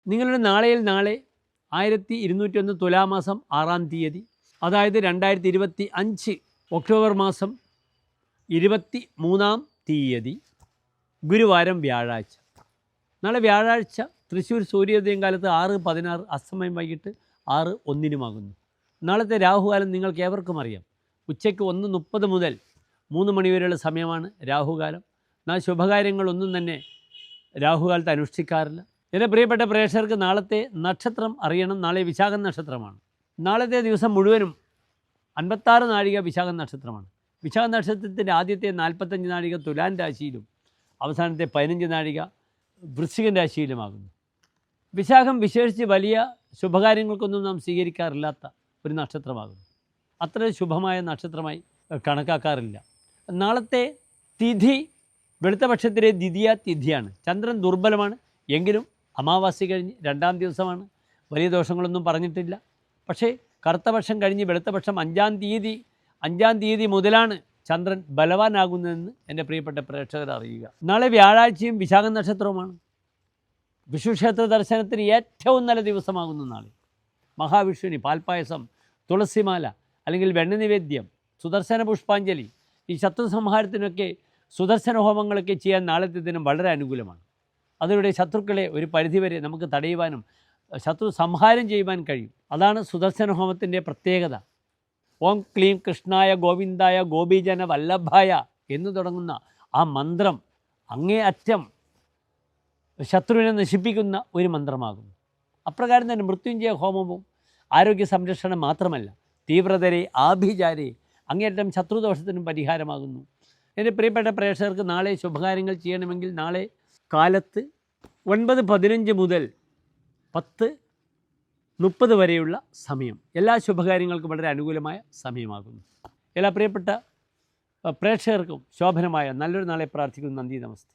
നിങ്ങളുടെ നാളെ 1201 തുലാമാസം 6-ാം തീയതി, അതായത് 2025 ഒക്ടോബർ മാസം 23-ാം തീയതി ഗുരുവാരം വ്യാഴാഴ്ച. നാളെ വ്യാഴാഴ്ച തൃശ്ശൂർ സൂര്യോദയം കാലത്ത് 6:16, അസ്തമയം വൈകിട്ട് 6:01 നാളത്തെ രാഹുകാലം നിങ്ങൾക്ക് ഏവർക്കും അറിയാം. ഉച്ചയ്ക്ക് 1:30 മുതൽ 3 മണി വരെയുള്ള സമയമാണ് രാഹുകാലം. എന്നാൽ ശുഭകാര്യങ്ങളൊന്നും തന്നെ രാഹുകാലത്ത് അനുഷ്ഠിക്കാറില്ല. എൻ്റെ പ്രിയപ്പെട്ട പ്രേക്ഷകർക്ക് നാളത്തെ നക്ഷത്രം അറിയണം. നാളെ വിശാഖം നക്ഷത്രമാണ്. നാളത്തെ ദിവസം മുഴുവനും 56 നാഴിക വിശാഖം നക്ഷത്രമാണ്. വിശാഖ നക്ഷത്രത്തിൻ്റെ ആദ്യത്തെ 45 നാഴിക തുലാൻ രാശിയിലും അവസാനത്തെ 15 നാഴിക വൃശ്ചികൻ രാശിയിലുമാകുന്നു. വിശാഖം വിശേഷിച്ച് വലിയ ശുഭകാര്യങ്ങൾക്കൊന്നും നാം സ്വീകരിക്കാറില്ലാത്ത ഒരു നക്ഷത്രമാകുന്നു. അത്ര ശുഭമായ നക്ഷത്രമായി കണക്കാക്കാറില്ല. നാളത്തെ തിഥി വെളുത്തപക്ഷത്തിലെ ദ്വിതീയ തിഥിയാണ്. ചന്ദ്രൻ ദുർബലമാണ്. എങ്കിലും അമാവാസി കഴിഞ്ഞ് 2-ാം ദിവസമാണ്. വലിയ ദോഷങ്ങളൊന്നും പറഞ്ഞിട്ടില്ല. പക്ഷേ കറുത്തപക്ഷം കഴിഞ്ഞ് വെളുത്തപക്ഷം 5-ാം തീയതി മുതലാണ് ചന്ദ്രൻ ബലവാനാകുന്നതെന്ന് എൻ്റെ പ്രിയപ്പെട്ട പ്രേക്ഷകർ അറിയുക. നാളെ വ്യാഴാഴ്ചയും വിശാഖ നക്ഷത്രവുമാണ്. വിഷ്ണുക്ഷേത്ര ദർശനത്തിന് ഏറ്റവും നല്ല ദിവസമാകുന്നു നാളെ. മഹാവിഷ്ണുവിന് പാൽപ്പായസം, തുളസിമാല അല്ലെങ്കിൽ വെണ്ണ നിവേദ്യം, സുദർശന പുഷ്പാഞ്ജലി, ഈ ശത്രു സംഹാരത്തിനൊക്കെ സുദർശന ഹോമങ്ങളൊക്കെ ചെയ്യാൻ നാളത്തെ ദിനം വളരെ അനുകൂലമാണ്. അതിലൂടെ ശത്രുക്കളെ ഒരു പരിധിവരെ നമുക്ക് തടയുവാനും ശത്രു സംഹാരം ചെയ്യുവാൻ കഴിയും. അതാണ് സുദർശന ഹോമത്തിൻ്റെ പ്രത്യേകത. ഓം ക്ലീം കൃഷ്ണായ ഗോവിന്ദായ ഗോപീജന വല്ലഭായ എന്ന് തുടങ്ങുന്ന ആ മന്ത്രം അങ്ങേ അറ്റം ശത്രുവിനെ നശിപ്പിക്കുന്ന ഒരു മന്ത്രമാകുന്നു. അപ്രകാരം തന്നെ മൃത്യുഞ്ജയ ഹോമവും ആരോഗ്യ സംരക്ഷണം മാത്രമല്ല, തീവ്രതരെ ആഭിചാരെ അങ്ങേയറ്റം ശത്രുദോഷത്തിനും പരിഹാരമാകുന്നു. എൻ്റെ പ്രിയപ്പെട്ട പ്രേക്ഷകർക്ക് നാളെ ശുഭകാര്യങ്ങൾ ചെയ്യണമെങ്കിൽ നാളെ കാലത്ത് 9:15 മുതൽ 10:30 വരെയുള്ള സമയം എല്ലാ ശുഭകാര്യങ്ങൾക്കും വളരെ അനുകൂലമായ സമയമാകുന്നു. എല്ലാ പ്രിയപ്പെട്ട പ്രേക്ഷകർക്കും ശോഭനമായ നല്ലൊരു നാളെ പ്രാർത്ഥിക്കുന്നു. നന്ദി, നമസ്തേ.